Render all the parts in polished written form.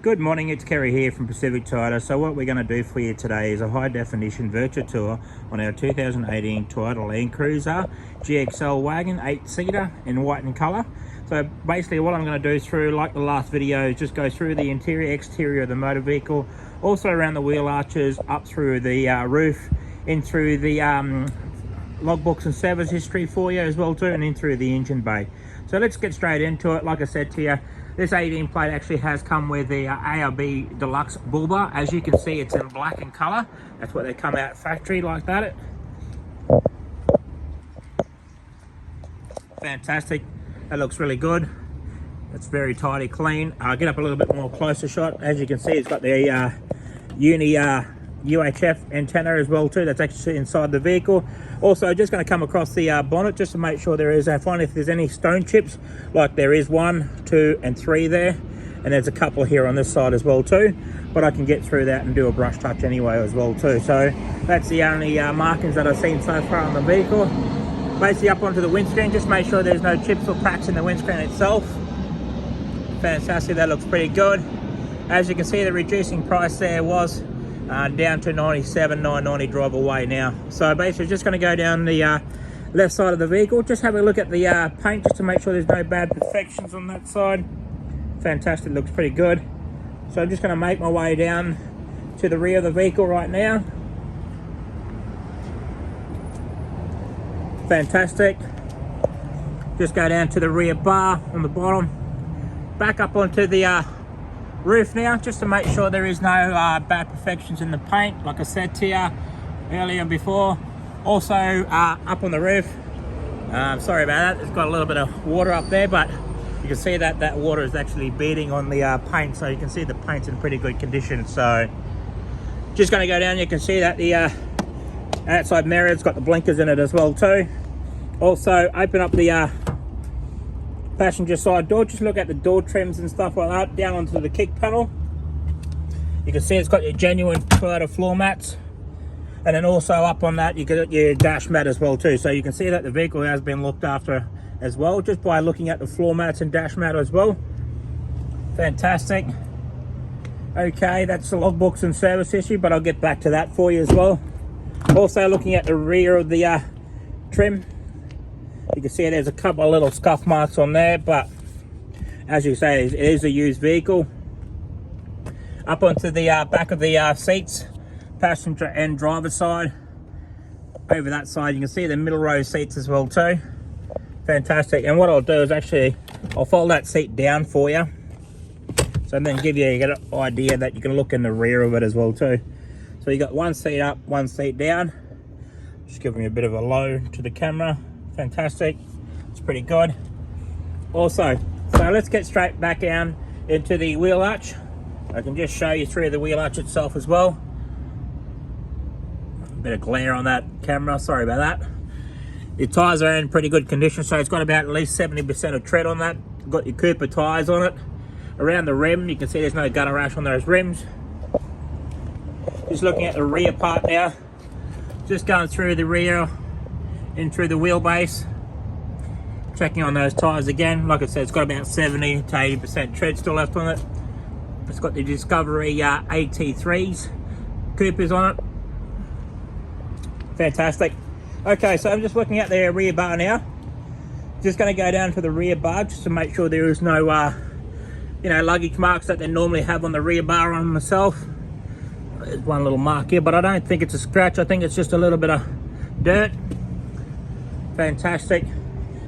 Good morning, it's Kerry here from Pacific Title. So what we're going to do for you today is a high definition virtual tour on our 2018 Toyota Landcruiser GXL Wagon 8-seater in white in colour. So basically what I'm going to do through, like the last video, is just go through the interior, exterior of the motor vehicle, also around the wheel arches, up through the roof, in through the logbooks and service history for you as well too, and in through the engine bay. So let's get straight into it. Like I said to you, this 18 plate actually has come with the ARB Deluxe bull bar. As you can see, it's in black in colour. That's what they come out factory like that. Fantastic. That looks really good. It's very tidy, clean. I'll get up a little bit more closer shot. As you can see, it's got the UHF antenna as well too. That's actually inside the vehicle. Also, just going to come across the bonnet just to make sure there is, find if there's any stone chips, like there is 1, 2 and 3 there, and there's a couple here on this side as well too, but I can get through that and do a brush touch anyway as well too. So that's the only markings that I've seen so far on the vehicle. Basically up onto the windscreen, just make sure there's no chips or cracks in the windscreen itself. Fantastic, that looks pretty good. As you can see, the reducing price there was down to $97,990 drive away now. So basically just going to go down the left side of the vehicle, just have a look at the paint just to make sure there's no bad perfections on that side. Fantastic, looks pretty good. So I'm just going to make my way down to the rear of the vehicle right now. Fantastic. Just go down to the rear bar on the bottom, back up onto the roof now, just to make sure there is no bad perfections in the paint, like I said to you earlier before. Also up on the roof, sorry about that, it's got a little bit of water up there, but you can see that that water is actually beading on the paint, so you can see the paint's in pretty good condition. So just going to go down, you can see that the outside mirror, it's got the blinkers in it as well too. Also open up the passenger side door, just look at the door trims and stuff like that. Down onto the kick panel, you can see it's got your genuine Toyota floor mats, and then also up on that you got your dash mat as well too. So you can see that the vehicle has been looked after as well, just by looking at the floor mats and dash mat as well. Fantastic. Okay, that's the logbooks and service history, but I'll get back to that for you as well. Also looking at the rear of the trim, you can see there's a couple of little scuff marks on there, but as you say, it is a used vehicle. Up onto the back of the seats, passenger and driver side. Over that side, you can see the middle row seats as well too. Fantastic. And what I'll do is actually, I'll fold that seat down for you, so then give you an idea that you can look in the rear of it as well too. So you got one seat up, one seat down. Just giving you a bit of a low to the camera. Fantastic, it's pretty good. Also, so let's get straight back down into the wheel arch. I can just show you through the wheel arch itself as well. A bit of glare on that camera, sorry about that. The tyres are in pretty good condition, so it's got about at least 70% of tread on that. Got your Cooper tyres on it. Around the rim, you can see there's no gutter rash on those rims. Just looking at the rear part now. Just going through the rear, in through the wheelbase, checking on those tyres again. Like I said, it's got about 70 to 80% tread still left on it. It's got the Discovery AT3s Coopers on it. Fantastic. Okay, so I'm just looking at the rear bar now. Just going to go down to the rear bar just to make sure there is no luggage marks that they normally have on the rear bar on myself. There's one little mark here, but I don't think it's a scratch. I think it's just a little bit of dirt. Fantastic.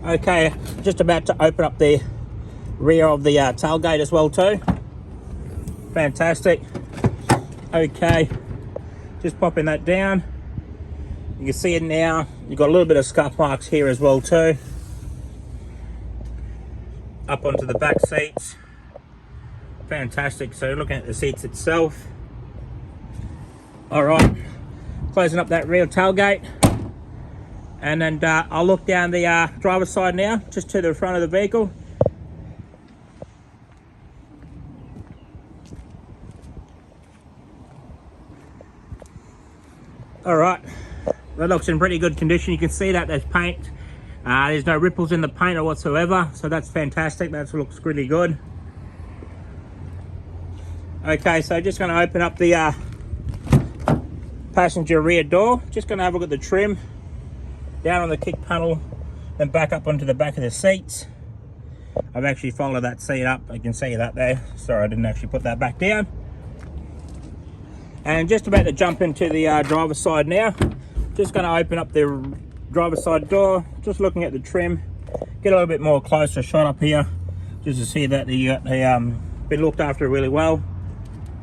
Okay, just about to open up the rear of the tailgate as well too. Fantastic. Okay, just popping that down. You can see it now. You've got a little bit of scuff marks here as well too. Up onto the back seats. Fantastic. So looking at the seats itself. All right, closing up that rear tailgate. And then I'll look down the driver's side now, just to the front of the vehicle. All right, that looks in pretty good condition. You can see that there's paint. There's no ripples in the paint or whatsoever, so that's fantastic. That looks really good. Okay, so just going to open up the passenger rear door. Just going to have a look at the trim. Down on the kick panel, then back up onto the back of the seats. I've actually folded that seat up. You can see that there. Sorry, I didn't actually put that back down. And just about to jump into the driver's side now. Just going to open up the driver's side door. Just looking at the trim. Get a little bit more closer shot up here, just to see that you got been looked after really well.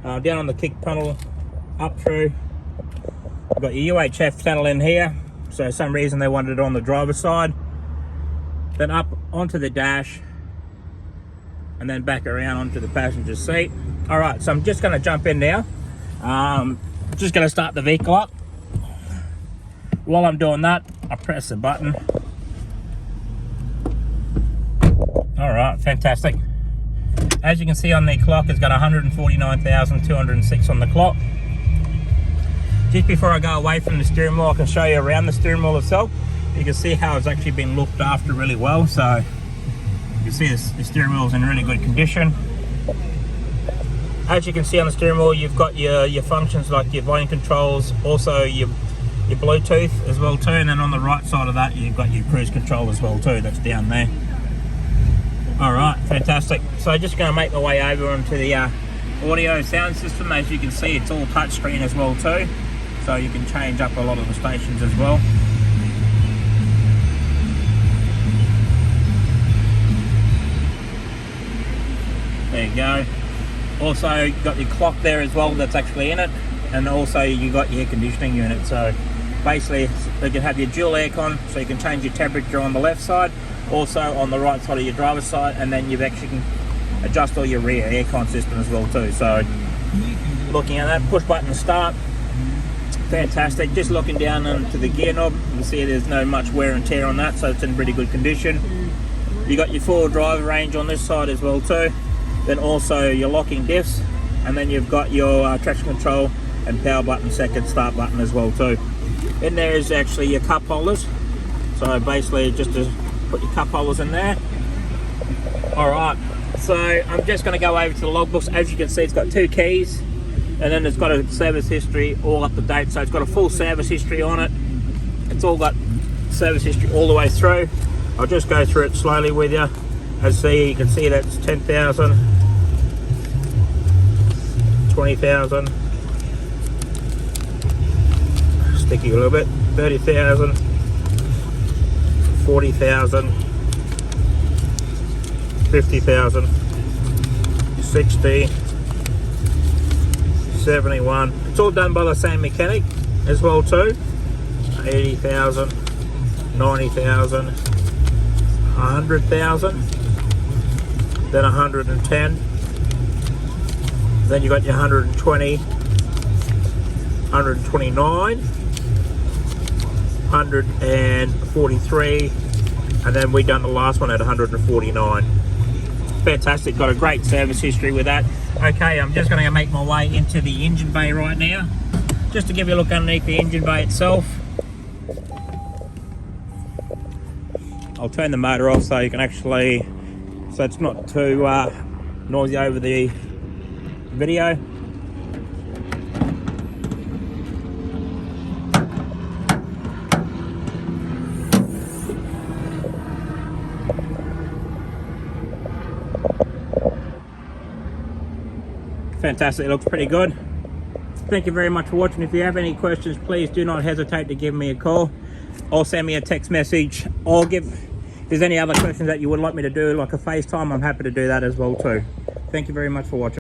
Down on the kick panel, up through. You've got your UHF panel in here. So for some reason they wanted it on the driver's side. Then up onto the dash, and then back around onto the passenger seat. All right, so I'm just going to jump in now. Just going to start the vehicle up. While I'm doing that, I press the button. All right, fantastic. As you can see on the clock, it's got 149,206 on the clock. Just before I go away from the steering wheel, I can show you around the steering wheel itself. You can see how it's actually been looked after really well. So you can see the steering wheel is in really good condition. As you can see on the steering wheel, you've got your functions like your volume controls, also your Bluetooth as well too, and then on the right side of that you've got your cruise control as well too, that's down there. All right, fantastic. So just going to make my way over onto the audio sound system. As you can see, it's all touchscreen as well too, so you can change up a lot of the stations as well. There you go. Also you've got your clock there as well that's actually in it, and also you got your air conditioning unit. So basically you can have your dual aircon, so you can change your temperature on the left side, also on the right side of your driver's side, and then you actually can adjust all your rear aircon system as well too. So looking at that, push button to start, fantastic. Just looking down into the gear knob, you can see there's no much wear and tear on that, so it's in pretty good condition. You got your 4-wheel drive range on this side as well too, then also your locking diffs, and then you've got your traction control and power button, second start button as well too. In there is actually your cup holders, so basically just to put your cup holders in there. All right, so I'm just going to go over to the logbooks. As you can see, it's got 2 keys, and then it's got a service history all up to date, so it's got a full service history on it. It's all got service history all the way through. I'll just go through it slowly with you. As you can see, that's 10,000, 20,000, sticky a little bit, 30,000, 40,000, 50,000, 60, 71. It's all done by the same mechanic as well too. 80,000, 90,000, 100,000, then 110. Then you got your 120, 129, 143, and then we done the last one at 149. Fantastic, got a great service history with that. Okay, I'm just going to make my way into the engine bay right now, just to give you a look underneath the engine bay itself. I'll turn the motor off so you can actually, so it's not too noisy over the video. Fantastic, it looks pretty good. Thank you very much for watching. If you have any questions, please do not hesitate to give me a call or send me a text message, or if there's any other questions that you would like me to do, like a FaceTime, I'm happy to do that as well too. Thank you very much for watching.